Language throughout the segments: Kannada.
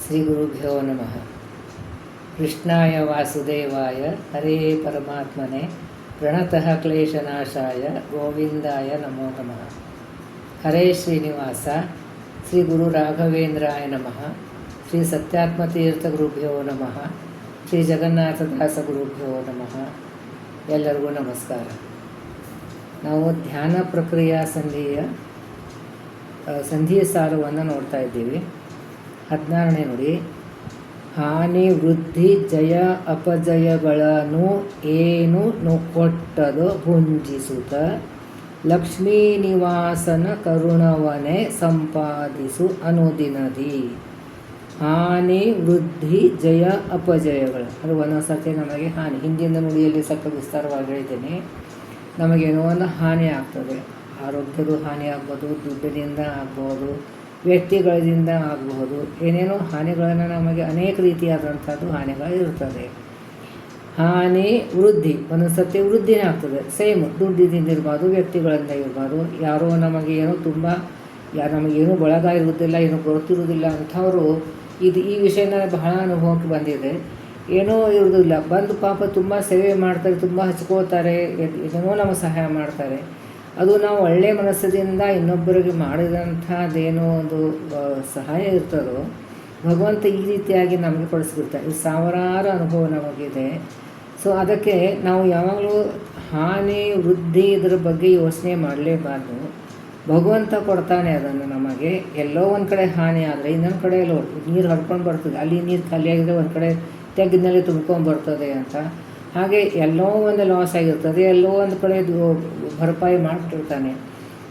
ಶ್ರೀ ಗುರುಭ್ಯೋ ನಮಃ. ಕೃಷ್ಣಾಯ ವಾಸುದೇವಾಯ ಹರೇ ಪರಮಾತ್ಮನೆ ಪ್ರಣತಃ ಕ್ಲೇಶನಾಶಾಯ ಗೋವಿಂದಾಯ ನಮೋ ನಮಃ. ಹರೇ ಶ್ರೀನಿವಾಸ. ಶ್ರೀ ಗುರು ರಾಘವೇಂದ್ರಾಯ ನಮಃ. ಶ್ರೀ ಸತ್ಯಾತ್ಮತೀರ್ಥ ಗುರುಭ್ಯೋ ನಮಃ. ಶ್ರೀ ಜಗನ್ನಾಥದಾಸ ಗುರುಭ್ಯೋ ನಮಃ. ಎಲ್ಲರಿಗೂ ನಮಸ್ಕಾರ. ನಾವು ಧ್ಯಾನ ಪ್ರಕ್ರಿಯಾ ಸಂಧಿಯ ಸಾರವನ್ನು ನೋಡ್ತಾ ಇದ್ದೀವಿ. 16ನೇ ನುಡಿ. ಹಾನಿ ವೃದ್ಧಿ ಜಯ ಅಪಜಯಗಳನ್ನು ಏನು ಕೊಟ್ಟದೋ ಭುಂಜಿಸುತ್ತ ಲಕ್ಷ್ಮೀ ನಿವಾಸನ ಕರುಣವನೆ ಸಂಪಾದಿಸು ಅನುದಿನದಿ. ಹಾನಿ ವೃದ್ಧಿ ಜಯ ಅಪಜಯಗಳು ಅದು ಒಂದೊಂದು ಸರ್ತಿ ನಮಗೆ ಹಾನಿ. ಹಿಂದಿನ ನುಡಿಯಲ್ಲಿ ಸ್ವಲ್ಪ ವಿಸ್ತಾರವಾಗಿ ಹೇಳಿದ್ದೇನೆ. ನಮಗೇನೋ ಒಂದು ಹಾನಿ ಆಗ್ತದೆ. ಆರೋಗ್ಯದ ಹಾನಿ ಆಗ್ಬೋದು, ದುಡ್ಡಿನಿಂದ ಆಗ್ಬೋದು, ವ್ಯಕ್ತಿಗಳಿಂದ ಆಗಬಹುದು. ಏನೇನೋ ಹಾನಿಗಳನ್ನು ನಮಗೆ ಅನೇಕ ರೀತಿಯಾದಂಥದ್ದು ಹಾನಿಗಳು ಇರ್ತದೆ. ಹಾನಿ ವೃದ್ಧಿ ಒಂದೊಂದು ಸರ್ತಿ ವೃದ್ಧಿನೇ ಆಗ್ತದೆ. ಸೇಮ್ ದುಡ್ಡಿನಿಂದ ಇರ್ಬೋದು, ವ್ಯಕ್ತಿಗಳಿಂದ ಇರ್ಬೋದು. ಯಾರೋ ನಮಗೆ ಏನೋ ನಮಗೇನೂ ಬಳಗ ಇರುವುದಿಲ್ಲ, ಏನೋ ಗೊತ್ತಿರುವುದಿಲ್ಲ ಅಂಥವರು ಈ ವಿಷಯನ ಬಹಳ ಅನುಭವಕ್ಕೆ ಬಂದಿದೆ. ಏನೋ ಇರೋದಿಲ್ಲ, ಬಂದು ಪಾಪ ತುಂಬ ಸೇವೆ ಮಾಡ್ತಾರೆ, ತುಂಬ ಹಚ್ಕೋತಾರೆ, ಏನೋ ನಮಗೆ ಸಹಾಯ ಮಾಡ್ತಾರೆ. ಅದು ನಾವು ಒಳ್ಳೆಯ ಮನಸ್ಸದಿಂದ ಇನ್ನೊಬ್ಬರಿಗೆ ಮಾಡಿದಂಥದ್ದೇನೋ ಒಂದು ಸಹಾಯ ಇರ್ತದೋ ಭಗವಂತ ಈ ರೀತಿಯಾಗಿ ನಮಗೆ ಕೊಡಿಸ್ಬಿಡ್ತಾರೆ. ಈ ಸಾವಿರಾರು ಅನುಭವ ನಮಗಿದೆ. ಸೊ ಅದಕ್ಕೆ ನಾವು ಯಾವಾಗಲೂ ಹಾನಿ ವೃದ್ಧಿ ಇದರ ಬಗ್ಗೆ ಯೋಚನೆ ಮಾಡಲೇಬಾರ್ದು. ಭಗವಂತ ಕೊಡ್ತಾನೆ ಅದನ್ನು ನಮಗೆ. ಎಲ್ಲೋ ಒಂದು ಕಡೆ ಹಾನಿ ಆದರೆ ಇನ್ನೊಂದು ಕಡೆ ನೀರು ಹರ್ಕೊಂಡು ಬರ್ತದೆ. ಅಲ್ಲಿ ನೀರು ಖಾಲಿಯಾಗಿದ್ರೆ ಒಂದು ಕಡೆ ತೆಗ್ಗಿನಲ್ಲಿ ತುಂಬ್ಕೊಂಡ್ಬರ್ತದೆ ಅಂತ. ಹಾಗೆ ಎಲ್ಲೋ ಒಂದು ಲಾಸ್ ಆಗಿರ್ತದೆ, ಎಲ್ಲೋ ಒಂದು ಕಡೆ ಭರಪಾಯಿ ಮಾಡಿಬಿಟ್ಟಿರ್ತಾನೆ.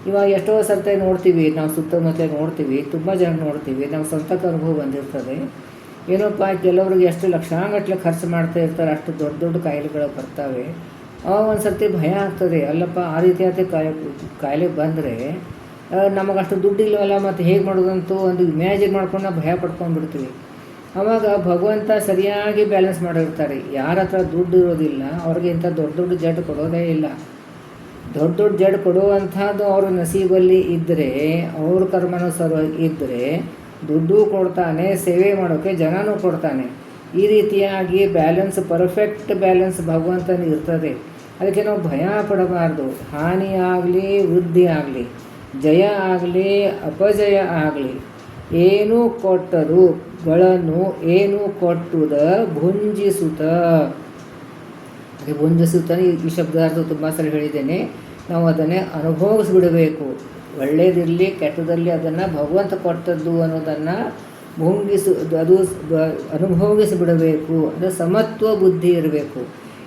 ಇವಾಗ ಎಷ್ಟೋ ಸರ್ತಿ ನೋಡ್ತೀವಿ, ನಾವು ಸುತ್ತಮುತ್ತ ನೋಡ್ತೀವಿ, ತುಂಬ ಜನ ನೋಡ್ತೀವಿ, ನಾವು ಸ್ವಂತಕ್ಕೆ ಅನುಭವ ಬಂದಿರ್ತದೆ. ಏನಪ್ಪ ಕೆಲವ್ರಿಗೆ ಎಷ್ಟು ಲಕ್ಷಾಂಗಟ್ಟಲೆ ಖರ್ಚು ಮಾಡ್ತಾ ಇರ್ತಾರೆ, ಅಷ್ಟು ದೊಡ್ಡ ದೊಡ್ಡ ಕಾಯಿಲೆಗಳು ಬರ್ತವೆ. ಅವಾಗ ಒಂದು ಸರ್ತಿ ಭಯ ಆಗ್ತದೆ. ಅಲ್ಲಪ್ಪ ಆ ರೀತಿಯಾದ ಕಾಯಿಲೆ ಬಂದರೆ ನಮಗಷ್ಟು ದುಡ್ಡು ಇಲ್ಲವಲ್ಲ, ಮತ್ತು ಹೇಗೆ ಮಾಡೋದಂತೂ ಒಂದು ಇಮ್ಯಾಜಿನ್ ಮಾಡ್ಕೊಂಡು ನಾವು ಭಯ ಪಡ್ಕೊಂಡ್ಬಿಡ್ತೀವಿ. ಆವಾಗ ಭಗವಂತ ಸರಿಯಾಗಿ ಬ್ಯಾಲೆನ್ಸ್ ಮಾಡಿರ್ತಾರೆ. ಯಾರ ಹತ್ರ ದುಡ್ಡು ಇರೋದಿಲ್ಲ ಅವ್ರಿಗೆ ಇಂಥ ದೊಡ್ಡ ದೊಡ್ಡ ಜಡ್ ಕೊಡೋದೇ ಇಲ್ಲ. ದೊಡ್ಡ ದೊಡ್ಡ ಜಡ್ ಕೊಡುವಂಥದ್ದು ಅವ್ರ ನಸೀಬಲ್ಲಿ ಇದ್ದರೆ, ಅವ್ರ ಕರ್ಮಾನುಸಾರ ಇದ್ದರೆ ದುಡ್ಡು ಕೊಡ್ತಾನೆ, ಸೇವೆ ಮಾಡೋಕ್ಕೆ ಜನನೂ ಕೊಡ್ತಾನೆ. ಈ ರೀತಿಯಾಗಿ ಬ್ಯಾಲೆನ್ಸ್, ಪರ್ಫೆಕ್ಟ್ ಬ್ಯಾಲೆನ್ಸ್ ಭಗವಂತನಿಗೆ ಇರ್ತದೆ. ಅದಕ್ಕೆ ನಾವು ಭಯ ಪಡಬಾರ್ದು. ಹಾನಿ ಆಗಲಿ ವೃದ್ಧಿ ಆಗಲಿ, ಜಯ ಆಗಲಿ ಅಪಜಯ ಆಗಲಿ, ಏನು ಕೊಟ್ಟರುಗಳನ್ನು ಏನು ಕೊಟ್ಟುದ ಭುಂಜಿಸುತ್ತ. ಅದೇ ಭುಂಜಿಸುತ್ತಾನೆ ಈ ಶಬ್ದಾರ್ಥ ತುಂಬ ಸಲ ಹೇಳಿದ್ದೇನೆ. ನಾವು ಅದನ್ನೇ ಅನುಭವಿಸ್ಬಿಡಬೇಕು. ಒಳ್ಳೆಯದಿರಲಿ ಕೆಟ್ಟದಲ್ಲಿ ಅದನ್ನು ಭಗವಂತ ಕೊಟ್ಟದ್ದು ಅನ್ನೋದನ್ನು ಅದು ಅನುಭವಿಸಿಬಿಡಬೇಕು. ಅದು ಸಮತ್ವ ಬುದ್ಧಿ ಇರಬೇಕು.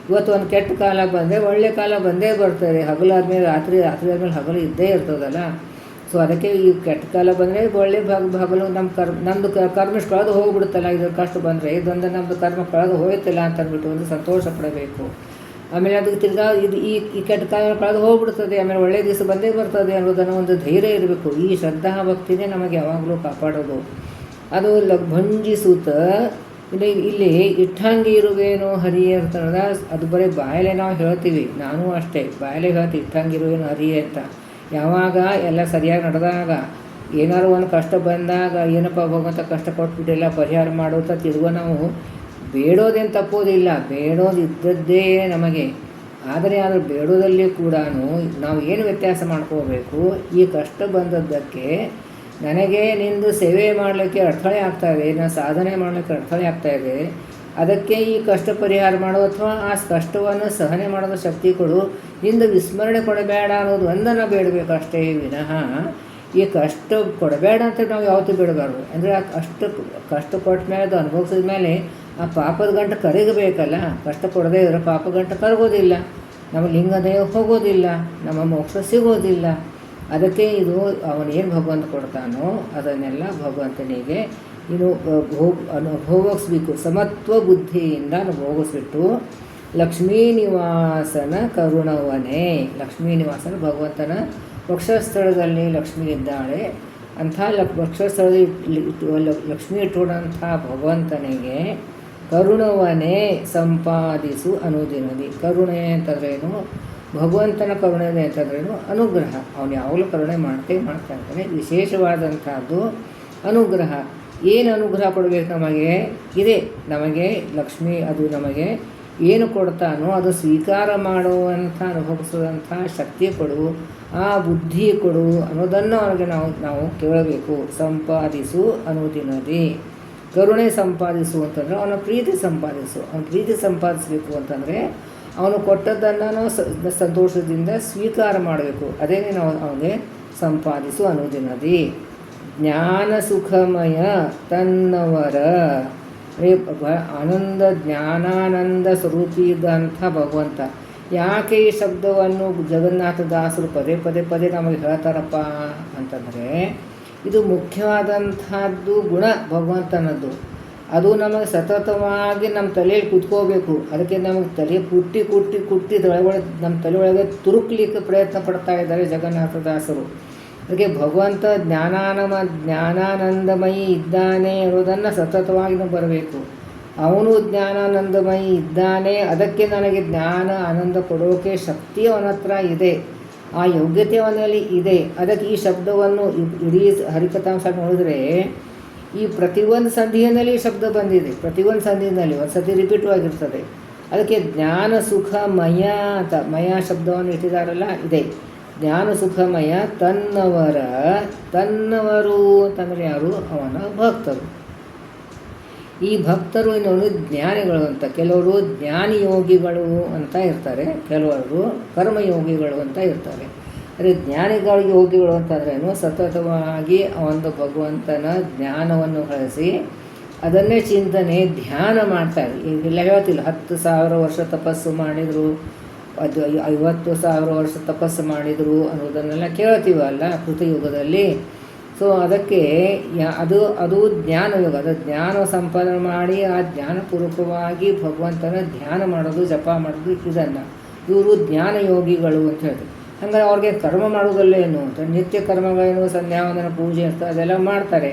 ಇವತ್ತು ಒಂದು ಕೆಟ್ಟ ಕಾಲ ಬಂದರೆ ಒಳ್ಳೆಯ ಕಾಲ ಬಂದೇ ಬರ್ತಾರೆ. ಹಗಲಾದ್ಮೇಲೆ ರಾತ್ರಿ ಆದಮೇಲೆ ಹಗಲು ಇದ್ದೇ ಇರ್ತದಲ್ಲ. ಸೊ ಅದಕ್ಕೆ ಈ ಕೆಟ್ಟ ಕಾಲ ಬಂದರೆ ಒಳ್ಳೆ ಹಗಲು ನಮ್ಮದು ಕರ್ಮ ಕಳೆದು ಹೋಗ್ಬಿಡುತ್ತಲ್ಲ. ಇದ್ರ ಕಷ್ಟ ಬಂದರೆ ಇದೊಂದು ನಮ್ಮದು ಕರ್ಮ ಕಳೆದು ಹೋಯ್ತಲ್ಲ ಅಂತ ಅಂದ್ಬಿಟ್ಟು ಒಂದು ಸಂತೋಷ ಪಡಬೇಕು. ಆಮೇಲೆ ಅದಕ್ಕೆ ತಿರ್ಗಾ ಈ ಕೆಟ್ಟ ಕಾಲ ಕಳೆದು ಹೋಗ್ಬಿಡ್ತದೆ, ಆಮೇಲೆ ಒಳ್ಳೆಯ ದಿವಸ ಬಂದೇ ಬರ್ತದೆ ಅನ್ನೋದನ್ನು ಒಂದು ಧೈರ್ಯ ಇರಬೇಕು. ಈ ಶ್ರದ್ಧಾ ಭಕ್ತಿನೇ ನಮಗೆ ಯಾವಾಗಲೂ ಕಾಪಾಡೋದು. ಅದು ಭಂಜಿಸುತ್ತ. ಇಲ್ಲಿ ಇಟ್ಟಂಗೆ ಇರುವೇನೋ ಹರಿಯೇ ಅಂತಂದ್ರೆ ಅದು ಬರೀ ಬಾಯಲ್ಲೇ ನಾವು ಹೇಳ್ತೀವಿ. ನಾನು ಅಷ್ಟೇ ಬಾಯಲ್ಲೇ ಹೇಳ್ತೀವಿ ಇಟ್ಟಂಗೆ ಇರುವೇನೋ ಹರಿಯೇ ಅಂತ. ಯಾವಾಗ ಎಲ್ಲ ಸರಿಯಾಗಿ ನಡೆದಾಗ, ಏನಾದ್ರು ಒಂದು ಕಷ್ಟ ಬಂದಾಗ ಏನಪ್ಪ ಭಗವಂತ ಕಷ್ಟ ಕೊಟ್ಬಿಟ್ಟಿಲ್ಲ ಪರಿಹಾರ ಮಾಡೋತ ತಿರುಗೋ ನಾವು ಬೇಡೋದೇನು ತಪ್ಪೋದಿಲ್ಲ. ಬೇಡೋದು ಇದ್ದದ್ದೇ ನಮಗೆ. ಆದರೆ ಬೇಡೋದಲ್ಲಿ ಕೂಡ ನಾವು ಏನು ವ್ಯತ್ಯಾಸ ಮಾಡ್ಕೋಬೇಕು. ಈ ಕಷ್ಟ ಬಂದದ್ದಕ್ಕೆ ನನಗೆ ನಿಂದು ಸೇವೆ ಮಾಡಲಿಕ್ಕೆ ಅಡಥಳೆ ಆಗ್ತಾಯಿದೆ, ನಾನು ಸಾಧನೆ ಮಾಡಲಿಕ್ಕೆ ಅಡಥಳೆ ಆಗ್ತಾಯಿದೆ, ಅದಕ್ಕೆ ಈ ಕಷ್ಟ ಪರಿಹಾರ ಮಾಡೋ ಅಥವಾ ಆ ಕಷ್ಟವನ್ನು ಸಹನೆ ಮಾಡೋದು ಶಕ್ತಿ ಕೊಡು, ನಿಂದು ವಿಸ್ಮರಣೆ ಕೊಡಬೇಡ ಅನ್ನೋದು ಒಂದನ್ನು ಬೇಡಬೇಕು ಅಷ್ಟೇ ವಿನಃ ಈ ಕಷ್ಟ ಕೊಡಬೇಡ ಅಂತ ನಾವು ಯಾವತ್ತೂ ಬೇಡಬಾರ್ದು. ಅಂದರೆ ಆ ಕಷ್ಟ ಕೊಟ್ಟ ಮೇಲೆ ಅದು ಅನುಭವಿಸಿದ ಮೇಲೆ ಆ ಪಾಪದ ಗಂಟೆ ಕರಗಬೇಕಲ್ಲ. ಕಷ್ಟ ಕೊಡದೇ ಇರೋ ಪಾಪ ಗಂಟೆ ಕರಗೋದಿಲ್ಲ, ನಮ್ಮ ಲಿಂಗದೇಹ ಹೋಗೋದಿಲ್ಲ, ನಮ್ಮ ಮೋಕ್ಷ ಸಿಗೋದಿಲ್ಲ. ಅದಕ್ಕೆ ಇದು ಅವನೇನು ಭಗವಂತ ಕೊಡ್ತಾನೋ ಅದನ್ನೆಲ್ಲ ಭಗವಂತನಿಗೆ ಭೋಗಿಸ್ಬೇಕು. ಸಮತ್ವ ಬುದ್ಧಿಯಿಂದ ಭೋಗಿಸ್ಬಿಟ್ಟು ಲಕ್ಷ್ಮೀ ನಿವಾಸನ ಕರುಣವನೇ. ಲಕ್ಷ್ಮೀ ನಿವಾಸನ ಭಗವಂತನ ವಕ್ಷಸ್ಥಳದಲ್ಲಿ ಲಕ್ಷ್ಮಿ ಇದ್ದಾಳೆ. ಅಂಥ ವಕ್ಷಸ್ಥಳದಲ್ಲಿ ಲಕ್ಷ್ಮಿ ಇಟ್ಟುಕೊಂಡಂಥ ಭಗವಂತನಿಗೆ ಕರುಣವನೇ ಸಂಪಾದಿಸು ಅನುದಿನದಿ. ಕರುಣೆ ಅಂತಂದ್ರೇನು? ಭಗವಂತನ ಕರುಣೆ ಅಂತಂದ್ರೇನು? ಅನುಗ್ರಹ. ಅವನು ಯಾವಾಗಲೂ ಕರುಣೆ ಮಾಡ್ತಾ ಇರ್ತಾನೆ. ವಿಶೇಷವಾದಂಥದ್ದು ಅನುಗ್ರಹ. ಏನು ಅನುಗ್ರಹ ಕೊಡಬೇಕು ನಮಗೆ? ಇದೆ ನಮಗೆ ಲಕ್ಷ್ಮಿ, ಅದು ನಮಗೆ ಏನು ಕೊಡ್ತಾನೋ ಅದು ಸ್ವೀಕಾರ ಮಾಡುವಂಥ ಅನುಭವಿಸುವಂಥ ಶಕ್ತಿ ಕೊಡು, ಆ ಬುದ್ಧಿ ಕೊಡು ಅನ್ನೋದನ್ನು ಅವರಿಗೆ ನಾವು ಕೇಳಬೇಕು. ಸಂಪಾದಿಸು ಅನುದಿನದಿ, ಕರುಣೆ ಸಂಪಾದಿಸು ಅಂತಂದರೆ ಅವನ ಪ್ರೀತಿ ಸಂಪಾದಿಸು. ಅವನ ಪ್ರೀತಿ ಸಂಪಾದಿಸಬೇಕು ಅಂತಂದರೆ ಅವನು ಕೊಟ್ಟದ್ದನ್ನು ನಾವು ಸಂತೋಷದಿಂದ ಸ್ವೀಕಾರ ಮಾಡಬೇಕು. ಅದೇನೇ ನಾವು ಅವನಿಗೆ ಸಂಪಾದಿಸು ಅನುದಿನದಿ. ಜ್ಞಾನ ಸುಖಮಯ ತನ್ನವರ, ಆನಂದ ಜ್ಞಾನಾನಂದ ಸ್ವರೂಪಿ ಇದ್ದಂಥ ಭಗವಂತ. ಯಾಕೆ ಈ ಶಬ್ದವನ್ನು ಜಗನ್ನಾಥದಾಸರು ಪದೇ ಪದೇ ಪದೇ ನಮಗೆ ಹೇಳ್ತಾರಪ್ಪ ಅಂತಂದರೆ, ಇದು ಮುಖ್ಯವಾದಂಥದ್ದು ಗುಣ ಭಗವಂತನದ್ದು. ಅದು ನಮಗೆ ಸತತವಾಗಿ ನಮ್ಮ ತಲೆಯಲ್ಲಿ ಕುತ್ಕೋಬೇಕು. ಅದಕ್ಕೆ ನಮಗೆ ತಲೆ ಕುಟ್ಟಿ ಕುಟ್ಟಿ ಕುಟ್ಟಿ ನಮ್ಮ ತಲೆಯೊಳಗೆ ತುರುಕ್ಲಿಕ್ಕೆ ಪ್ರಯತ್ನ ಪಡ್ತಾ ಇದ್ದಾರೆ ಜಗನ್ನಾಥದಾಸರು. ಅದಕ್ಕೆ ಭಗವಂತ ಜ್ಞಾನಾನಂದಮಯಿ ಇದ್ದಾನೆ ಇರೋದನ್ನು ಸತತವಾಗಿ ನಾವು ಬರಬೇಕು. ಅವನು ಜ್ಞಾನಾನಂದಮಯಿ ಇದ್ದಾನೆ, ಅದಕ್ಕೆ ನನಗೆ ಜ್ಞಾನ ಆನಂದ ಕೊಡೋಕೆ ಶಕ್ತಿ ಅವನ ಹತ್ರ ಇದೆ, ಆ ಯೋಗ್ಯತೆ ಅವನಲ್ಲಿ ಇದೆ. ಅದಕ್ಕೆ ಈ ಶಬ್ದವನ್ನು ಇಡೀ ಹರಿಕಥಾಂಶ ನೋಡಿದ್ರೆ ಈ ಪ್ರತಿಯೊಂದು ಸಂಧಿಯಲ್ಲಿ ಶಬ್ದ ಬಂದಿದೆ. ಪ್ರತಿಯೊಂದು ಸಂಧಿಯಲ್ಲಿ ಒಂದು ಸತಿ ರಿಪೀಟು ಆಗಿರ್ತದೆ. ಅದಕ್ಕೆ ಜ್ಞಾನ ಸುಖಮಯ ಅಂತ ಮಯ ಶಬ್ದವನ್ನು ಇಟ್ಟಿದ್ದಾರಲ್ಲ, ಇದೆ ಜ್ಞಾನ ಸುಖಮಯ ತನ್ನವರು ಅಂತಂದರೆ ಯಾರು? ಅವನ ಭಕ್ತರು. ಈ ಭಕ್ತರು ಇನ್ನೊಂದು ಜ್ಞಾನಿಗಳು ಅಂತ. ಕೆಲವರು ಜ್ಞಾನಿಯೋಗಿಗಳು ಅಂತ ಇರ್ತಾರೆ, ಕೆಲವರು ಕರ್ಮಯೋಗಿಗಳು ಅಂತ ಇರ್ತಾರೆ. ಅದೇ ಜ್ಞಾನಿಗಳು ಯೋಗಿಗಳು ಅಂತಂದ್ರೇನು? ಸತತವಾಗಿ ಒಂದು ಭಗವಂತನ ಜ್ಞಾನವನ್ನು ಗಳಿಸಿ ಅದನ್ನೇ ಚಿಂತನೆ ಧ್ಯಾನ ಮಾಡ್ತಾರೆ. ಈಗೆಲ್ಲ ಹೇಳ್ತಿಲ್ಲ 10,000 ವರ್ಷ ತಪಸ್ಸು ಮಾಡಿದರು, ಅದು 50,000 ವರ್ಷ ತಪಸ್ಸು ಮಾಡಿದರು ಅನ್ನೋದನ್ನೆಲ್ಲ ಕೇಳ್ತೀವಲ್ಲ ಕೃತಯುಗದಲ್ಲಿ. ಸೊ ಅದಕ್ಕೆ ಅದು ಜ್ಞಾನಯೋಗ. ಅದು ಜ್ಞಾನ ಸಂಪಾದನೆ ಮಾಡಿ ಆ ಜ್ಞಾನಪೂರ್ವಕವಾಗಿ ಭಗವಂತನ ಧ್ಯಾನ ಮಾಡೋದು, ಜಪ ಮಾಡೋದು, ಇದನ್ನು ಇವರು ಜ್ಞಾನಯೋಗಿಗಳು ಅಂತ ಹೇಳ್ತಾರೆ. ಹಂಗಾರೆ ಅವ್ರಿಗೆ ಕರ್ಮ ಮಾಡೋದಲ್ಲೇನು ಅಂತ, ನಿತ್ಯ ಕರ್ಮಗಳೇನು, ಸಂಧ್ಯಾವಂದನ ಪೂಜೆ ಅಂತ ಅದೆಲ್ಲ ಮಾಡ್ತಾರೆ.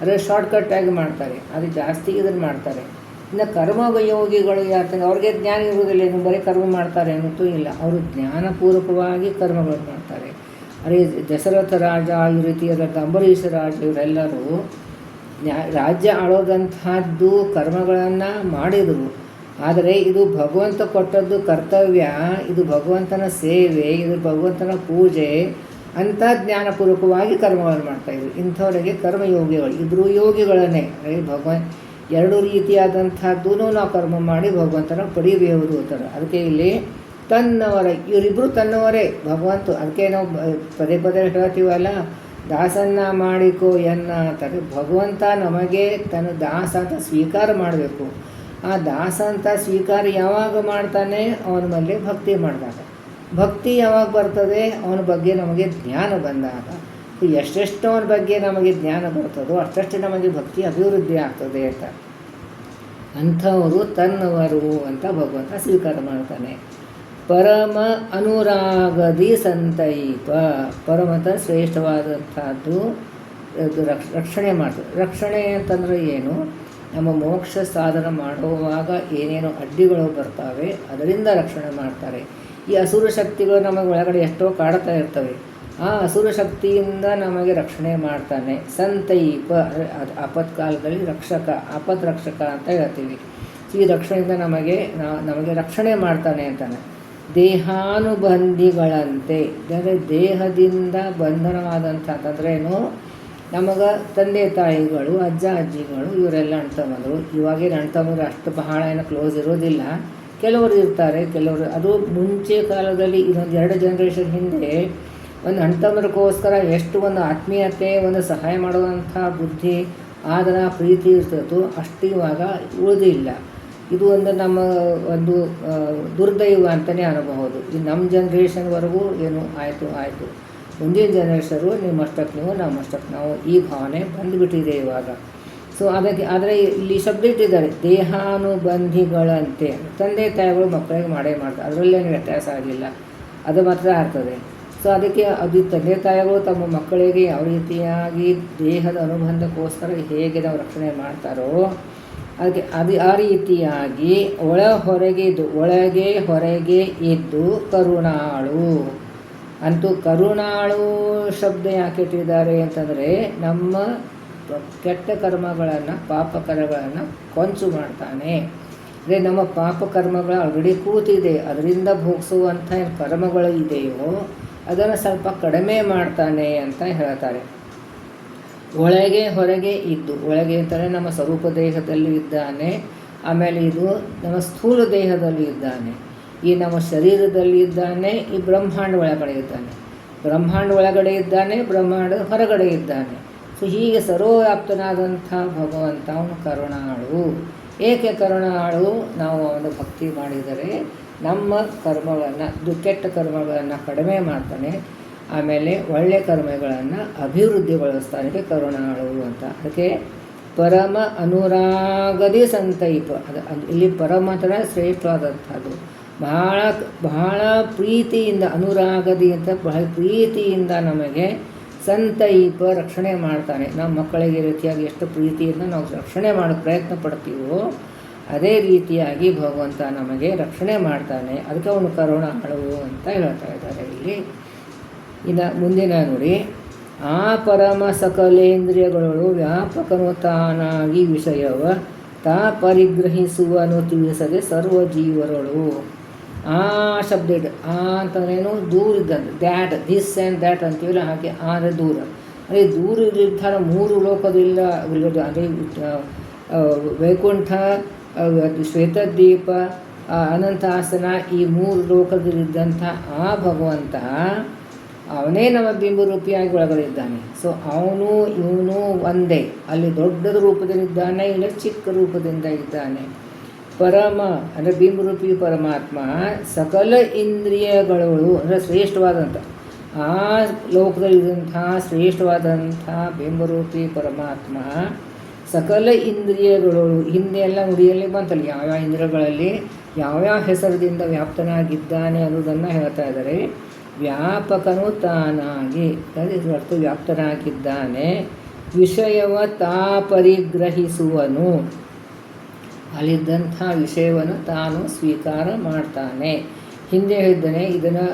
ಅದೇ ಶಾರ್ಟ್ಕಟ್ಟಾಗಿ ಮಾಡ್ತಾರೆ, ಅದು ಜಾಸ್ತಿ ಇದನ್ನು ಮಾಡ್ತಾರೆ. ಇನ್ನು ಕರ್ಮಯೋಗಿಗಳು ಯಾಕಂದ್ರೆ ಅವ್ರಿಗೆ ಜ್ಞಾನ ಇರುವುದಿಲ್ಲೇನು, ಬರೀ ಕರ್ಮ ಮಾಡ್ತಾರೆ ಅನ್ನೋದು ಇಲ್ಲ. ಅವರು ಜ್ಞಾನಪೂರ್ವಕವಾಗಿ ಕರ್ಮಗಳು ಮಾಡ್ತಾರೆ. ಅದೇ ದಶರಥ ರಾಜ, ಈ ರೀತಿಯಾದಂಥ ಅಂಬರೀಷ ರಾಜ, ಇವರೆಲ್ಲರೂ ರಾಜ್ಯ ಆಳೋದಂತಹದ್ದು ಕರ್ಮಗಳನ್ನು ಮಾಡಿದರು. ಆದರೆ ಇದು ಭಗವಂತ ಕೊಟ್ಟದ್ದು ಕರ್ತವ್ಯ, ಇದು ಭಗವಂತನ ಸೇವೆ, ಇದು ಭಗವಂತನ ಪೂಜೆ ಅಂತ ಜ್ಞಾನಪೂರ್ವಕವಾಗಿ ಕರ್ಮಗಳನ್ನು ಮಾಡ್ತಾಯಿದ್ರು. ಇಂಥವರಿಗೆ ಕರ್ಮಯೋಗಿಗಳು. ಇಬ್ಬರು ಯೋಗಿಗಳನ್ನೇ. ಎರಡು ರೀತಿಯಾದಂಥದ್ದೂ ನಾವು ಕರ್ಮ ಮಾಡಿ ಭಗವಂತನ ಪಡಿಬೇಕು ಅಂತಾರೆ. ಅದಕ್ಕೆ ಇಲ್ಲಿ ತನ್ನವರ, ಇವರಿಬ್ಬರು ತನ್ನವರೇ ಭಗವಂತ. ಅದಕ್ಕೆ ನಾವು ಪದೇ ಪದೇ ಹೇಳ್ತೀವಲ್ಲ, ದಾಸನ್ನ ಮಾಡಿಕೋ ಎನ್ನ ಅಂತಾರೆ. ಭಗವಂತ ನಮಗೆ ತನ್ನ ದಾಸ ಅಂತ ಸ್ವೀಕಾರ ಮಾಡಬೇಕು. ಆ ದಾಸ ಅಂತ ಸ್ವೀಕಾರ ಯಾವಾಗ ಮಾಡ್ತಾನೆ? ಅವನ ಮೇಲೆ ಭಕ್ತಿ ಮಾಡಿದಾಗ. ಭಕ್ತಿ ಯಾವಾಗ ಬರ್ತದೆ? ಅವನ ಬಗ್ಗೆ ನಮಗೆ ಜ್ಞಾನ ಬಂದಾಗ. ಎಷ್ಟೆಷ್ಟು ಅವನ ಬಗ್ಗೆ ನಮಗೆ ಜ್ಞಾನ ಬರ್ತದೋ ಅಷ್ಟಷ್ಟು ನಮಗೆ ಭಕ್ತಿ ಅಭಿವೃದ್ಧಿ ಆಗ್ತದೆ ಅಂತ. ಅಂಥವರು ತನ್ನವರು ಅಂತ ಭಗವಂತ ಸ್ವೀಕಾರ ಮಾಡ್ತಾನೆ. ಪರಮ ಅನುರಾಗದಿ ಸಂತೈಪ, ಪರಮತ ಶ್ರೇಷ್ಠವಾದಂಥದ್ದು ರಕ್ಷಣೆ ಮಾಡ್ತದೆ. ರಕ್ಷಣೆ ಅಂತಂದರೆ ಏನು? ನಮ್ಮ ಮೋಕ್ಷ ಸಾಧನ ಮಾಡುವಾಗ ಏನೇನೋ ಅಡ್ಡಿಗಳು ಬರ್ತಾವೆ, ಅದರಿಂದ ರಕ್ಷಣೆ ಮಾಡ್ತಾರೆ. ಈ ಅಸುರ ಶಕ್ತಿಗಳು ನಮಗೆ ಒಳಗಡೆ ಎಷ್ಟೋ ಕಾಡ್ತಾ ಇರ್ತವೆ. ಆ ಅಸುರ ಶಕ್ತಿಯಿಂದ ನಮಗೆ ರಕ್ಷಣೆ ಮಾಡ್ತಾನೆ. ಸಂತೈಪ ಆಪತ್ಕಾಲದಲ್ಲಿ ರಕ್ಷಕ, ಆಪತ್ ರಕ್ಷಕ ಅಂತ ಹೇಳ್ತೀವಿ. ಈ ರಕ್ಷಣೆಯಿಂದ ನಮಗೆ ರಕ್ಷಣೆ ಮಾಡ್ತಾನೆ ಅಂತಾನೆ. ದೇಹಾನುಬಂಧಿಗಳಂತೆ, ಅಂದರೆ ದೇಹದಿಂದ ಬಂಧನವಾದಂಥಂತಂದ್ರೇನು? ನಮಗೆ ತಂದೆ ತಾಯಿಗಳು, ಅಜ್ಜ ಅಜ್ಜಿಗಳು ಇವರೆಲ್ಲ ಅಣ್ತಂಬಂದರು. ಇವಾಗೇನು ಅಣ್ತಂಬಂದ್ರು ಅಷ್ಟು ಬಹಳ ಏನು ಕ್ಲೋಸ್ ಇರೋದಿಲ್ಲ. ಕೆಲವರು ಇರ್ತಾರೆ, ಕೆಲವರು. ಅದು ಮುಂಚೆ ಕಾಲದಲ್ಲಿ ಇನ್ನೊಂದು 2 ಜನರೇಷನ್ ಹಿಂದೆ ಒಂದು ಅಣ್ತಂಬರಕ್ಕೋಸ್ಕರ ಎಷ್ಟು ಒಂದು ಆತ್ಮೀಯತೆ, ಒಂದು ಸಹಾಯ ಮಾಡುವಂಥ ಬುದ್ಧಿ, ಆದರ ಪ್ರೀತಿ ಇರ್ತಿತ್ತು. ಅಷ್ಟು ಇವಾಗ ಉಳಿದಿಲ್ಲ. ಇದು ನಮ್ಮ ಒಂದು ದುರ್ದೈವ ಅಂತಲೇ ಅನ್ನಬಹುದು. ಈ ನಮ್ಮ ಜನ್ರೇಷನ್ವರೆಗೂ ಏನು ಆಯಿತು, ಮುಂದಿನ ಜನರೇಷರು ನಿಮ್ಮಷ್ಟಕ್ಕೆ ನೀವು, ನಮ್ಮಷ್ಟಕ್ಕೆ ನಾವು, ಈ ಭಾವನೆ ಬಂದುಬಿಟ್ಟಿದೆ ಇವಾಗ. ಸೊ ಅದಕ್ಕೆ, ಆದರೆ ಇಲ್ಲಿ ಶಬ್ದ ಇಟ್ಟಿದ್ದಾರೆ, ದೇಹಾನುಬಂಧಿಗಳಂತೆ. ತಂದೆ ತಾಯಿಗಳು ಮಕ್ಕಳಿಗೆ ಮಾಡ್ತಾರೆ, ಅದರಲ್ಲೇನು ವ್ಯತ್ಯಾಸ ಆಗಿಲ್ಲ, ಅದು ಮಾತ್ರ ಆಗ್ತದೆ. ಸೊ ಅದಕ್ಕೆ ಅದು ತಂದೆ ತಾಯಿಗಳು ತಮ್ಮ ಮಕ್ಕಳಿಗೆ ಯಾವ ರೀತಿಯಾಗಿ ದೇಹದ ಅನುಬಂಧಕ್ಕೋಸ್ಕರ ಹೇಗೆ ನಾವು ರಕ್ಷಣೆ ಮಾಡ್ತಾರೋ ಅದಕ್ಕೆ ಆ ರೀತಿಯಾಗಿ ಒಳಗೆ ಹೊರಗೆ ಇದ್ದು ಕರುಣಾಳು. ಅಂತೂ ಕರುಣಾಳು ಶಬ್ದ ಯಾಕೆ ಇಟ್ಟಿದ್ದಾರೆ ಅಂತಂದರೆ, ನಮ್ಮ ಕೆಟ್ಟ ಕರ್ಮಗಳನ್ನು ಪಾಪ ಕರ್ಮಗಳನ್ನು ಕೊಂಚು ಮಾಡ್ತಾನೆ. ಅಂದರೆ ನಮ್ಮ ಪಾಪ ಕರ್ಮಗಳು ಆಲ್ರೆಡಿ ಕೂತಿದೆ, ಅದರಿಂದ ಭೋಗಿಸುವಂಥ ಕರ್ಮಗಳು ಇದೆಯೋ ಅದನ್ನು ಸ್ವಲ್ಪ ಕಡಿಮೆ ಮಾಡ್ತಾನೆ ಅಂತ ಹೇಳ್ತಾರೆ. ಒಳಗೆ ಹೊರಗೆ ಇದ್ದು, ಒಳಗೆ ಅಂತಾರೆ ನಮ್ಮ ಸ್ವರೂಪ ದೇಹದಲ್ಲಿ ಇದ್ದಾನೆ, ಆಮೇಲೆ ಇದು ನಮ್ಮ ಸ್ಥೂಲ ದೇಹದಲ್ಲಿ ಇದ್ದಾನೆ, ಈ ನಮ್ಮ ಶರೀರದಲ್ಲಿ ಇದ್ದಾನೆ, ಈ ಬ್ರಹ್ಮಾಂಡ ಒಳಗಡೆ ಇದ್ದಾನೆ, ಬ್ರಹ್ಮಾಂಡ ಒಳಗಡೆ ಇದ್ದಾನೆ, ಬ್ರಹ್ಮಾಂಡ ಹೊರಗಡೆ ಇದ್ದಾನೆ. ಸೊ ಹೀಗೆ ಸರ್ವವ್ಯಾಪ್ತನಾದಂಥ ಭಗವಂತ ಅವನು ಕರುಣಾಳು. ಏಕೆ ಕರುಣಾಳು? ನಾವು ಅವನು ಭಕ್ತಿ ಮಾಡಿದರೆ ನಮ್ಮ ಕರ್ಮಗಳನ್ನು, ಕೆಟ್ಟ ಕರ್ಮಗಳನ್ನು ಕಡಿಮೆ ಮಾಡ್ತಾನೆ, ಆಮೇಲೆ ಒಳ್ಳೆಯ ಕರ್ಮಗಳನ್ನು ಅಭಿವೃದ್ಧಿಗೊಳಿಸ್ತಾನೆ ಕರುಣಾಳು ಅಂತ. ಅದಕ್ಕೆ ಪರಮ ಅನುರಾಗದಿ ಸಂತೈಪ, ಇಲ್ಲಿ ಪರಮ ಅಂದರೆ ಶ್ರೇಷ್ಠವಾದಂಥದ್ದು. ಬಹಳ ಪ್ರೀತಿಯಿಂದ, ಅನುರಾಗದಿ ಅಂತ ಬಹಳ ಪ್ರೀತಿಯಿಂದ ನಮಗೆ ಸಂತೈಪ ರಕ್ಷಣೆ ಮಾಡ್ತಾನೆ. ನಮ್ಮ ಮಕ್ಕಳಿಗೆ ರೀತಿಯಾಗಿ ಎಷ್ಟು ಪ್ರೀತಿಯಿಂದ ನಾವು ರಕ್ಷಣೆ ಮಾಡೋ ಪ್ರಯತ್ನ ಪಡ್ತೀವೋ ಅದೇ ರೀತಿಯಾಗಿ ಭಗವಂತ ನಮಗೆ ರಕ್ಷಣೆ ಮಾಡ್ತಾನೆ. ಅದಕ್ಕೆ ಅವನು ಕರುಣಾಳು ಅಂತ ಹೇಳ್ತಾ ಇದ್ದಾರೆ ಇಲ್ಲಿ. ಇನ್ನು ಮುಂದಿನ ನೋಡಿ, ಆ ಪರಮ ಸಕಲೇಂದ್ರಿಯಗಳು ವ್ಯಾಪಕನು ತಾನಾಗಿ ವಿಷಯವ ತಾ ಪರಿಗ್ರಹಿಸುವನು ತಿಳಿಸದೆ ಸರ್ವ ಜೀವರಳು. ಆ ಶಬ್ದ ಇದೆ. ಆ ಅಂತಂದ್ರೇನು? ದೂರ ಇದ್ದಂತೆ. ದ್ಯಾಟ್, ದಿಸ್ ಆ್ಯಂಡ್ ದ್ಯಾಟ್ ಅಂತೀವಲ್ಲ, ಹಾಗೆ ಆದರೆ ದೂರ. ಅದೇ ದೂರ ಇರ್ತಾರೆ ಮೂರು ಲೋಕದಿಲ್ಲ. ಅದೇ ವೈಕುಂಠ, ಶ್ವೇತದ್ವೀಪ, ಅನಂತಾಸನ, ಈ ಮೂರು ಲೋಕದಲ್ಲಿದ್ದಂಥ ಆ ಭಗವಂತ ಅವನೇ ನಮ್ಮ ಬಿಂಬರೂಪಿಯಾಗಿ ಒಳಗಡೆ ಇದ್ದಾನೆ. ಸೊ ಅವನು ಇವನು ಒಂದೇ. ಅಲ್ಲಿ ದೊಡ್ಡದ ರೂಪದಲ್ಲಿದ್ದಾನೆ, ಇಲ್ಲ ಚಿಕ್ಕ ರೂಪದಿಂದ ಇದ್ದಾನೆ. ಪರಮ ಅಂದರೆ ಬಿಂಬರೂಪಿ ಪರಮಾತ್ಮ ಸಕಲ ಇಂದ್ರಿಯಗಳು ಅಂದರೆ ಶ್ರೇಷ್ಠವಾದಂಥ ಆ ಲೋಕದಲ್ಲಿದ್ದಂಥ ಶ್ರೇಷ್ಠವಾದಂಥ ಬಿಂಬರೂಪಿ ಪರಮಾತ್ಮ ಸಕಲ ಇಂದ್ರಿಯಗಳು, ಹಿಂದೆ ಎಲ್ಲ ನುಡಿಯಲ್ಲಿ ಬಂತಲ್ಲ ಯಾವ್ಯಾವ ಇಂದ್ರಿಯಗಳಲ್ಲಿ ಯಾವ್ಯಾವ ಹೆಸರದಿಂದ ವ್ಯಾಪ್ತನಾಗಿದ್ದಾನೆ ಅನ್ನೋದನ್ನು ಹೇಳ್ತಾ ಇದ್ದಾರೆ. ವ್ಯಾಪಕನು ತಾನಾಗಿ ಅರ್ಥ ವ್ಯಾಪ್ತನಾಗಿದ್ದಾನೆ. ವಿಷಯವ ತಾ ಪರಿಗ್ರಹಿಸುವನು, ಅಲ್ಲಿದ್ದಂಥ ವಿಷಯವನ್ನು ತಾನು ಸ್ವೀಕಾರ ಮಾಡ್ತಾನೆ. ಹಿಂದೆ ಹೇಳಿದ್ದಾನೆ, ಇದನ್ನು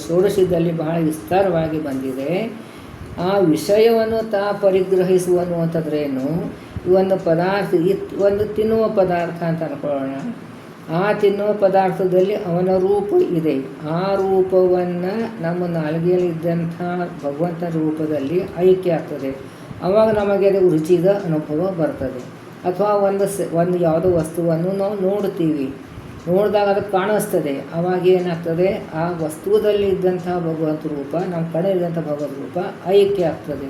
ಷೋಡಶದಲ್ಲಿ ಬಹಳ ವಿಸ್ತಾರವಾಗಿ ಬಂದಿದೆ. ಆ ವಿಷಯವನ್ನು ತಾ ಪರಿಗ್ರಹಿಸುವನು ಅಂತಂದ್ರೇನು? ಒಂದು ಪದಾರ್ಥ, ಒಂದು ತಿನ್ನುವ ಪದಾರ್ಥ ಅಂತ ಅನ್ಕೊಳ್ಳೋಣ. ಆ ತಿನ್ನುವ ಪದಾರ್ಥದಲ್ಲಿ ಅವನ ರೂಪ ಇದೆ. ಆ ರೂಪವನ್ನು ನಮ್ಮ ನಾಲಿಗೆಯಲ್ಲಿದ್ದಂಥ ಭಗವಂತ ರೂಪದಲ್ಲಿ ಐಕ್ಯ ಆಗ್ತದೆ. ಆವಾಗ ನಮಗೆ ಅದು ರುಚಿದ ಅನುಭವ ಬರ್ತದೆ. ಅಥವಾ ಒಂದು ಯಾವುದೋ ವಸ್ತುವನ್ನು ನಾವು ನೋಡ್ತೀವಿ, ನೋಡಿದಾಗ ಅದು ಕಾಣಿಸ್ತದೆ. ಆವಾಗ ಏನಾಗ್ತದೆ? ಆ ವಸ್ತುದಲ್ಲಿ ಇದ್ದಂಥ ಭಗವಂತ ರೂಪ ನಮ್ಮ ಕಡೆ ಇದ್ದಂಥ ಭಗವಂತ ರೂಪ ಐಕ್ಯ ಆಗ್ತದೆ.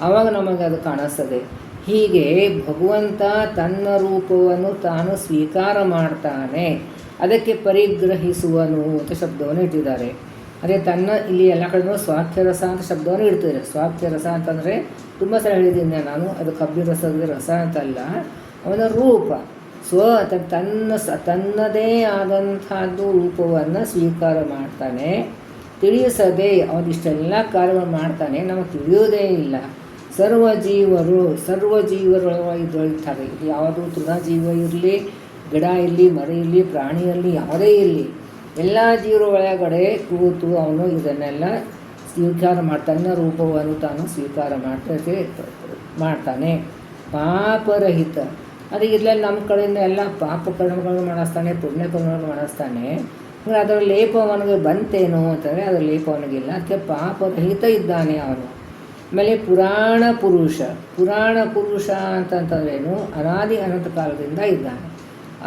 ಆವಾಗ ನಮಗೆ ಅದು ಕಾಣಿಸ್ತದೆ. ಹೀಗೆ ಭಗವಂತ ತನ್ನ ರೂಪವನ್ನು ತಾನು ಸ್ವೀಕಾರ ಮಾಡ್ತಾನೆ. ಅದಕ್ಕೆ ಪರಿಗ್ರಹಿಸುವನು ಅಂತ ಶಬ್ದವನ್ನು ಇಟ್ಟಿದ್ದಾರೆ. ಅದೇ ತನ್ನ ಇಲ್ಲಿ ಎಲ್ಲ ಕಡೆಯೂ ಸ್ವಾಖ್ಯರಸ ಅಂತ ಶಬ್ದವನ್ನು ಇಡ್ತಿದ್ದಾರೆ. ಸ್ವಾಖ್ಯರಸ ಅಂತಂದರೆ ತುಂಬ ಸಲ ಹೇಳಿದ್ದೀನಿ ನಾನು, ಅದು ಕಬ್ಬಿನ ರಸದ ರಸ ಅಂತಲ್ಲ, ಅವನ ರೂಪ. ತನ್ನದೇ ಆದಂಥದ್ದು ರೂಪವನ್ನು ಸ್ವೀಕಾರ ಮಾಡ್ತಾನೆ. ತಿಳಿಸದೆ ಅವನಿಷ್ಟೆಲ್ಲ ಕಾರ್ಯವನ್ನು ಮಾಡ್ತಾನೆ, ನಮಗೆ ತಿಳಿಯೋದೇ ಇಲ್ಲ. ಸರ್ವ ಜೀವರೊಳಗೆ ಇದ್ದಿರ್ತಾರೆ. ಇದು ಯಾವುದು ತೃಣಜೀವ ಇರಲಿ, ಗಿಡ ಇರಲಿ, ಮರ ಇರಲಿ, ಪ್ರಾಣಿ ಇರಲಿ, ಯಾವುದೇ ಇರಲಿ, ಎಲ್ಲ ಜೀವರ ಒಳಗಡೆ ಕೂತು ಅವನು ಇದನ್ನೆಲ್ಲ ಸ್ವೀಕಾರ ತನ್ನ ರೂಪವನ್ನು ತಾನು ಸ್ವೀಕಾರ ಮಾಡ್ತಾನೆ. ಪಾಪರಹಿತ, ಅದು ಇರಲಿಲ್ಲ ನಮ್ಮ ಕಡೆಯಿಂದ ಎಲ್ಲ ಪಾಪ ಕರ್ಮಗಳನ್ನು ಮಾಡಿಸ್ತಾನೆ, ಪುಣ್ಯ ಕರ್ಮಗಳನ್ನು ಮಾಡಿಸ್ತಾನೆ. ಅಂದರೆ ಅದರ ಲೇಪ ಅವನಿಗೆ ಬಂತೇನೋ ಅಂತಂದರೆ ಅದರ ಲೇಪ ಅವನಿಗಿಲ್ಲ. ಅದಕ್ಕೆ ಪಾಪರಹಿತ ಇದ್ದಾನೆ ಅವನು. ಆಮೇಲೆ ಪುರಾಣ ಪುರುಷ ಅಂತಂತಂದ್ರೇನು? ಅನಾದಿ ಅನಂತ ಕಾಲದಿಂದ ಇದ್ದಾನೆ.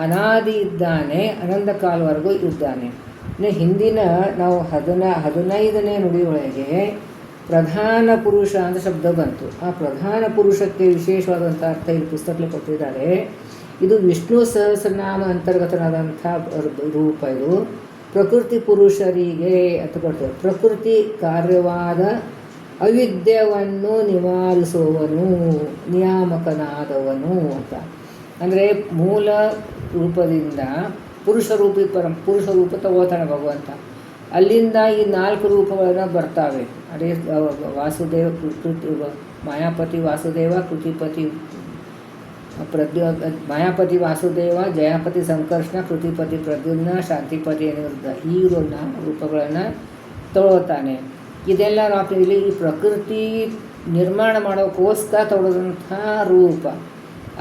ಅನಾದಿ ಇದ್ದಾನೆ, ಅನಂತ ಕಾಲವರೆಗೂ ಇದ್ದಾನೆ. ಇನ್ನು ಹಿಂದಿನ ನಾವು 15ನೇ ನುಡಿಯೊಳಗೆ ಪ್ರಧಾನ ಪುರುಷ ಅಂತ ಶಬ್ದ ಬಂತು. ಆ ಪ್ರಧಾನ ಪುರುಷಕ್ಕೆ ವಿಶೇಷವಾದಂಥ ಅರ್ಥ ಈ ಪುಸ್ತಕದಲ್ಲಿ ಕೊಟ್ಟಿದ್ದಾರೆ. ಇದು ವಿಷ್ಣು ಸಹಸ್ರನಾಮ ಅಂತರ್ಗತನಾದಂಥ ರೂಪ. ಇದು ಪ್ರಕೃತಿ ಪುರುಷರಿಗೆ ಅಂತ ಕೊಡ್ತಾರೆ. ಪ್ರಕೃತಿ ಕಾರ್ಯವಾದ ಅವಿದ್ಯವನ್ನು ನಿವಾರಿಸುವವನು, ನಿಯಾಮಕನಾದವನು ಅಂತ. ಅಂದರೆ ಮೂಲ ರೂಪದಿಂದ ಪುರುಷ ರೂಪ ತಗೋತಾನೆ ಭಗವಂತ. ಅಲ್ಲಿಂದ ಈ 4 ರೂಪಗಳನ್ನು ಬರ್ತಾವೆ. ಅದೇ ವಾಸುದೇವ, ಮಾಯಾಪತಿ ವಾಸುದೇವ, ಕೃತಿಪತಿ ಮಾಯಾಪತಿ ವಾಸುದೇವ, ಜಯಾಪತಿ ಸಂಕರ್ಷಣ, ಕೃತಿಪತಿ ಪ್ರದ್ಯುಮ್ನ, ಶಾಂತಿಪತಿ ಅನಿರುದ್ಧ, ಈ 4 ರೂಪಗಳನ್ನು ತಗೊಳ್ತಾನೆ. ಇದೆಲ್ಲ ಇಲ್ಲಿ ಈ ಪ್ರಕೃತಿ ನಿರ್ಮಾಣ ಮಾಡೋಕ್ಕೋಸ್ಕರ ತೊಡದಂಥ ರೂಪ,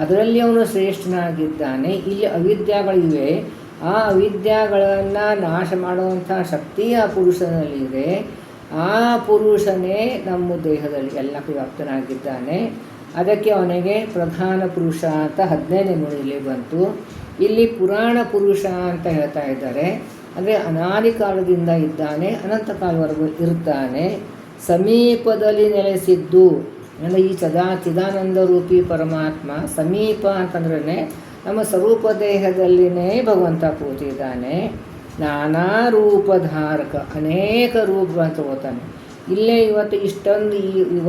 ಅದರಲ್ಲಿ ಅವನು ಶ್ರೇಷ್ಠನಾಗಿದ್ದಾನೆ. ಇಲ್ಲಿ ಅವಿದ್ಯಾಗಳಿವೆ, ಆ ಅವಿದ್ಯಾಗಳನ್ನು ನಾಶ ಮಾಡುವಂಥ ಶಕ್ತಿ ಆ ಪುರುಷನಲ್ಲಿದೆ. ಆ ಪುರುಷನೇ ನಮ್ಮ ದೇಹದಲ್ಲಿ ಎಲ್ಲಕ್ಕೂ ವ್ಯಾಪ್ತನಾಗಿದ್ದಾನೆ. ಅದಕ್ಕೆ ಅವನಿಗೆ ಪ್ರಧಾನ ಪುರುಷ ಅಂತ 15ನೇ ನುಡಿಯಲ್ಲಿ ಬಂತು. ಇಲ್ಲಿ ಪುರಾಣ ಪುರುಷ ಅಂತ ಹೇಳ್ತಾ ಇದ್ದಾರೆ. ಅಂದರೆ ಅನಾದಿ ಕಾಲದಿಂದ ಇದ್ದಾನೆ, ಅನಂತ ಕಾಲವರೆಗೂ ಇರ್ತಾನೆ, ಸಮೀಪದಲ್ಲಿ ನೆಲೆಸಿದ್ದು. ಅಂದರೆ ಈ ಚಿದಾನಂದ ರೂಪಿ ಪರಮಾತ್ಮ ಸಮೀಪ ಅಂತಂದ್ರೆ ನಮ್ಮ ಸ್ವರೂಪ ದೇಹದಲ್ಲಿನೇ ಭಗವಂತ ಕೂತಿದ್ದಾನೆ. ನಾನಾ ರೂಪಧಾರಕ, ಅನೇಕ ರೂಪ ತಗೋತಾನೆ. ಇಲ್ಲೇ ಇವತ್ತು ಇಷ್ಟೊಂದು ಈಗ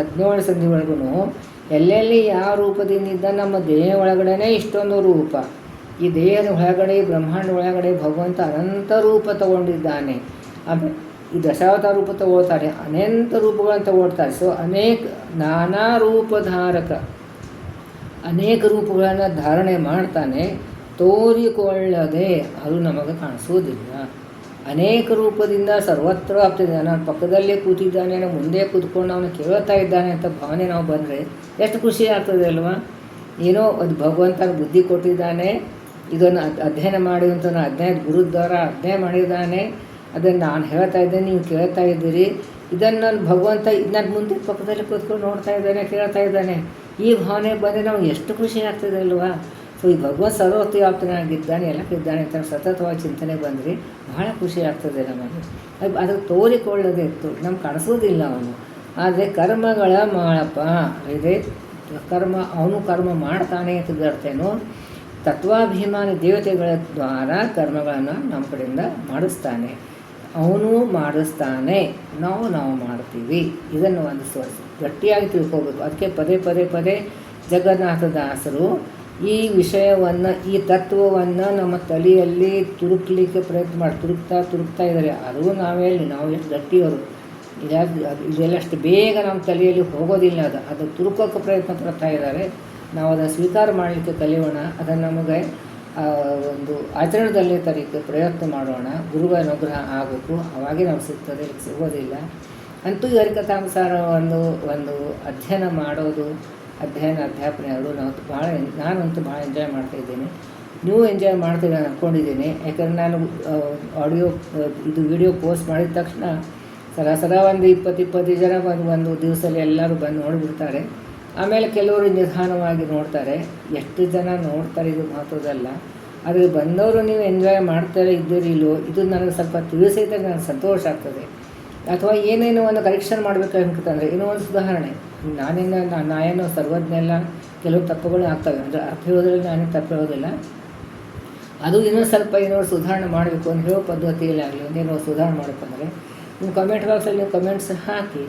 17 ಸಂಧಿವರೆಗೂ ಎಲ್ಲೆಲ್ಲಿ ಯಾವ ರೂಪದಿಂದ ನಮ್ಮ ದೇಹ ಒಳಗಡೆನೇ ಇಷ್ಟೊಂದು ರೂಪ. ಈ ದೇಹದ ಒಳಗಡೆ, ಬ್ರಹ್ಮಾಂಡ ಒಳಗಡೆ ಭಗವಂತ ಅನಂತ ರೂಪ ತಗೊಂಡಿದ್ದಾನೆ. ಆಮೇಲೆ ಈ ದಶಾವತಾರ ರೂಪ ತಗೊಳ್ತಾರೆ, ಅನಂತ ರೂಪಗಳನ್ನು ತಗೊಳ್ತಾರೆ. ಸೊ ನಾನಾ ರೂಪಧಾರಕ, ಅನೇಕ ರೂಪಗಳನ್ನು ಧಾರಣೆ ಮಾಡ್ತಾನೆ. ತೋರಿಕೊಳ್ಳದೆ ಅದು ನಮಗೆ ಕಾಣಿಸೋದಿಲ್ಲ. ಅನೇಕ ರೂಪದಿಂದ ಸರ್ವತ್ರ ಆಗ್ತಿದ್ದಾನೆ. ನಾನು ಪಕ್ಕದಲ್ಲೇ ಕೂತಿದ್ದಾನೆ, ನಾನು ಮುಂದೆ ಕೂತ್ಕೊಂಡು ಅವನು ಕೇಳ್ತಾ ಇದ್ದಾನೆ ಅಂತ ಭಾವನೆ ನಾವು ಬಂದರೆ ಎಷ್ಟು ಖುಷಿ ಆಗ್ತದೆ ಅಲ್ವಾ? ಏನೋ ಅದು ಭಗವಂತನ ಬುದ್ಧಿ ಕೊಟ್ಟಿದ್ದಾನೆ, ಇದನ್ನು ಅಧ್ಯಯನ ಮಾಡಿ ಅಂತ ಗುರುದ್ವಾರ ಅಧ್ಯಯನ ಮಾಡಿದ್ದಾನೆ, ಅದನ್ನು ನಾನು ಹೇಳ್ತಾ ಇದ್ದೇನೆ, ನೀವು ಕೇಳ್ತಾ ಇದ್ದೀರಿ. ಇದನ್ನು ನಾನು ಭಗವಂತ ನನ್ನ ಮುಂದೆ ಪಕ್ಕದಲ್ಲಿ ಕೂತ್ಕೊಂಡು ನೋಡ್ತಾ ಇದ್ದಾನೆ, ಕೇಳ್ತಾ ಇದ್ದಾನೆ. ಈ ಭಾವನೆ ಬಂದರೆ ನಾವು ಎಷ್ಟು ಖುಷಿ ಆಗ್ತದೆ ಅಲ್ವಾ? ಸೊ ಈ ಭಗವಂತ ಸರ್ವತ್ರ ವ್ಯಾಪ್ತನಾಗಿದ್ದಾನೆ, ಎಲ್ಲಕ್ಕಿದ್ದಾನೆ ಅಂತ ಸತತವಾಗಿ ಚಿಂತನೆ ಬಂದರೆ ಬಹಳ ಖುಷಿ ಆಗ್ತದೆ ನಮಗೆ. ಅದು ತೋರಿಕೊಳ್ಳದೆ ಇತ್ತು, ನಮ್ಗೆ ಕಾಣಿಸೋದಿಲ್ಲ ಅವನು. ಆದರೆ ಕರ್ಮಗಳ ಮಾಡಪ್ಪ ಇದೆ, ಅವನು ಕರ್ಮ ಮಾಡ್ತಾನೆ ಅಂತ ಬರ್ತೇನೋ. ತತ್ವಾಭಿಮಾನಿ ದೇವತೆಗಳ ದ್ವಾರ ಕರ್ಮಗಳನ್ನು ನಮ್ಮ ಕಡೆಯಿಂದ ಮಾಡಿಸ್ತಾನೆ. ಅವನು ಮಾಡಿಸ್ತಾನೆ, ನಾವು ಮಾಡ್ತೀವಿ. ಇದನ್ನು ಒಂದು ಗಟ್ಟಿಯಾಗಿ ತಿಳ್ಕೋಬೇಕು. ಅದಕ್ಕೆ ಪದೇ ಜಗನ್ನಾಥದಾಸರು ಈ ವಿಷಯವನ್ನು, ಈ ತತ್ವವನ್ನು ನಮ್ಮ ತಲೆಯಲ್ಲಿ ತುರುಕಲಿಕ್ಕೆ ಪ್ರಯತ್ನ ತುರುಕ್ತಾ ಇದ್ದಾರೆ. ಅದು ನಾವು ಎಷ್ಟು ಗಟ್ಟಿಯವರು, ಇದೆಲ್ಲ ಅಷ್ಟು ಬೇಗ ನಮ್ಮ ತಲೆಯಲ್ಲಿ ಹೋಗೋದಿಲ್ಲ. ಅದು ತುರುಕೋಕ್ಕೆ ಪ್ರಯತ್ನ ಪಡ್ತಾ ಇದ್ದಾರೆ. ನಾವು ಅದನ್ನು ಸ್ವೀಕಾರ ಮಾಡಲಿಕ್ಕೆ ಕಲಿಯೋಣ. ಅದನ್ನು ನಮಗೆ ಒಂದು ಆಚರಣೆದಲ್ಲಿ ತರಲಿಕ್ಕೆ ಪ್ರಯತ್ನ ಮಾಡೋಣ. ಗುರುಗಳ ಅನುಗ್ರಹ ಆಗಬೇಕು, ಅವಾಗೇ ನಾವು ಸಿಗ್ತದೆ, ಸಿಗೋದಿಲ್ಲ. ಅಂತೂ ಈ ಹರಿಕಥಾನುಸಾರ ಒಂದು ಅಧ್ಯಯನ ಮಾಡೋದು, ಅಧ್ಯಾಪನೆ ಅದು ನಾನಂತೂ ಭಾಳ ಎಂಜಾಯ್ ಮಾಡ್ತಾಯಿದ್ದೀನಿ. ನೀವು ಎಂಜಾಯ್ ಮಾಡ್ತೀವಿ ನಾನು ಅಂದ್ಕೊಂಡಿದ್ದೀನಿ. ಯಾಕಂದರೆ ನಾನು ಆಡಿಯೋ ವಿಡಿಯೋ ಪೋಸ್ಟ್ ಮಾಡಿದ ತಕ್ಷಣ ಸರಾಸರ ಒಂದು 20 ಜನ ಒಂದು ದಿವಸದಲ್ಲಿ ಎಲ್ಲರೂ ಬಂದು ನೋಡಿಬಿಡ್ತಾರೆ. ಆಮೇಲೆ ಕೆಲವರು ನಿಧಾನವಾಗಿ ನೋಡ್ತಾರೆ. ಎಷ್ಟು ಜನ ನೋಡ್ತಾರೆ ಇದು ಮಹತ್ವದಲ್ಲ. ಆದರೆ ಬಂದವರು ನೀವು ಎಂಜಾಯ್ ಮಾಡ್ತಾರೆ ಇದ್ದೀರಿಲ್ಲೋ, ಇದು ನನಗೆ ಸ್ವಲ್ಪ ತಿಳಿಸಿದಾಗ ನನಗೆ ಸಂತೋಷ ಆಗ್ತದೆ. ಅಥವಾ ಏನೇನೋ ಒಂದು ಕರೆಕ್ಷನ್ ಮಾಡಬೇಕಂತಂದರೆ ಇನ್ನೂ ಒಂದು ಸುಧಾರಣೆ. ನಾನೇನೋ ಸರ್ವಜ್ಞೆಲ್ಲ ಕೆಲವು ತಪ್ಪುಗಳು ಆಗ್ತವೆ. ಅಂದರೆ ಅರ್ಥ ಹೇಳೋದ್ರಲ್ಲಿ ನಾನೇ ತಪ್ಪು ಹೇಳೋದಿಲ್ಲ. ಅದು ಇನ್ನೂ ಸ್ವಲ್ಪ ಏನೋ ಸುಧಾರಣೆ ಮಾಡಬೇಕು ಅಂತ ಹೇಳೋ ಪದ್ಧತಿಯಲ್ಲಿ ಆಗಲಿ, ಒಂದೇನೋ ಸುಧಾರಣೆ ಮಾಡಬೇಕಂದ್ರೆ ನಿಮ್ಮ ಕಮೆಂಟ್ ಬಾಕ್ಸಲ್ಲಿ ನೀವು ಕಮೆಂಟ್ಸ್ ಹಾಕಿ.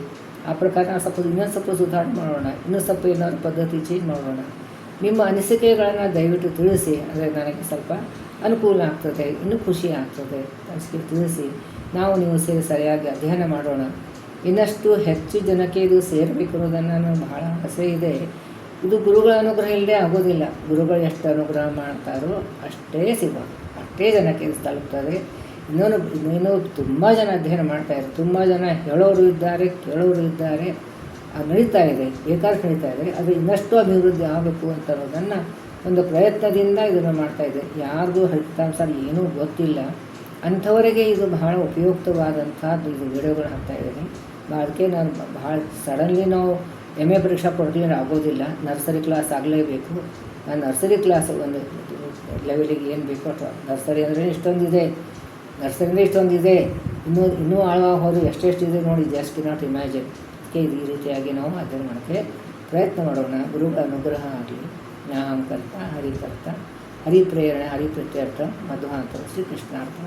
ಆ ಪ್ರಕಾರ ಇನ್ನೊಂದು ಸ್ವಲ್ಪ ಸುಧಾರಣೆ ಮಾಡೋಣ, ಇನ್ನೂ ಸ್ವಲ್ಪ ಏನಾದ್ರು ಪದ್ಧತಿ ಚೇಂಜ್ ಮಾಡೋಣ. ನಿಮ್ಮ ಅನಿಸಿಕೆಗಳನ್ನು ದಯವಿಟ್ಟು ತಿಳಿಸಿ. ಅಂದರೆ ನನಗೆ ಸ್ವಲ್ಪ ಅನುಕೂಲ ಆಗ್ತದೆ, ಇನ್ನೂ ಖುಷಿ ಆಗ್ತದೆ. ಅನಿಸಿಕೆ ತಿಳಿಸಿ, ನೀವು ಸೇರಿ ಸರಿಯಾಗಿ ಅಧ್ಯಯನ ಮಾಡೋಣ. ಇನ್ನಷ್ಟು ಹೆಚ್ಚು ಜನಕ್ಕೆ ಇದು ಸೇರಬೇಕು ಅನ್ನೋದನ್ನು ನನಗೆ ಬಹಳ ಆಸೆ ಇದೆ. ಇದು ಗುರುಗಳ ಅನುಗ್ರಹ ಇಲ್ಲದೆ ಆಗೋದಿಲ್ಲ. ಗುರುಗಳು ಎಷ್ಟು ಅನುಗ್ರಹ ಮಾಡ್ತಾರೋ ಅಷ್ಟೇ ಅಷ್ಟೇ ಜನಕ್ಕೆ ಇದು ತಲುಪ್ತದೆ. ಇನ್ನೇನು ತುಂಬ ಜನ ಅಧ್ಯಯನ ಮಾಡ್ತಾಯಿದ್ದಾರೆ, ತುಂಬ ಜನ ಹೇಳೋರು ಇದ್ದಾರೆ, ಕೇಳೋರು ಇದ್ದಾರೆ. ಅದು ನಡೀತಾ ಇದೆ, ಬೇಕಾದ್ರೆ ನಡೀತಾ ಇದೆ. ಅದು ಇನ್ನಷ್ಟು ಅಭಿವೃದ್ಧಿ ಆಗಬೇಕು ಅಂತ ಅನ್ನೋದನ್ನು ಒಂದು ಪ್ರಯತ್ನದಿಂದ ಇದನ್ನು ಮಾಡ್ತಾಯಿದೆ. ಯಾರಿಗೂ ಹರಿಕಥಾನುಸಾರ ಏನೂ ಗೊತ್ತಿಲ್ಲ ಅಂಥವರಿಗೆ ಇದು ಬಹಳ ಉಪಯುಕ್ತವಾದಂಥದ್ದು. ಇದು ವಿಡಿಯೋಗಳು ಹಾಕ್ತಾಯಿದ್ದೀನಿ. ಅದಕ್ಕೆ ನಾನು ಭಾಳ ಸಡನ್ಲಿ ನಾವು MA ಪರೀಕ್ಷಾ ಕೊಡ್ತೀವಿ ಅಂದರೆ ಆಗೋದಿಲ್ಲ. ನರ್ಸರಿ ಕ್ಲಾಸ್ ಆಗಲೇಬೇಕು. ನಾನು ನರ್ಸರಿ ಕ್ಲಾಸ್ ಒಂದು ಲೆವೆಲಿಗೆ ಏನು ಬೇಕೋ ಅಥವಾ ನರ್ಸರಿ ಅಂದರೆ ಇಷ್ಟೊಂದಿದೆ, ನರ್ಸರಿಯಿಂದ ಇಷ್ಟೊಂದಿದೆ, ಇನ್ನೂ ಆಳವಾಗಿ ಹೋದರೆ ಎಷ್ಟೆಷ್ಟಿದೆ ನೋಡಿ, ಜಸ್ಟ್ ನಾಟ್ ಇಮ್ಯಾಜಿನ್. ಈ ರೀತಿಯಾಗಿ ನಾವು ಅಧ್ಯಯನ ಮಾಡೋಕ್ಕೆ ಪ್ರಯತ್ನ ಮಾಡೋಣ. ಗುರುಗಳ ಅನುಗ್ರಹ ಆಗಲಿ. ಜ್ಞಾನಕರ್ತ ಹರಿಕರ್ತ ಹರಿಪ್ರೇರಣೆ ಹರಿಪ್ರತ್ಯರ್ಥ ಮಧ್ವಾಂತರ ಶ್ರೀಕೃಷ್ಣಾರ್ಥ.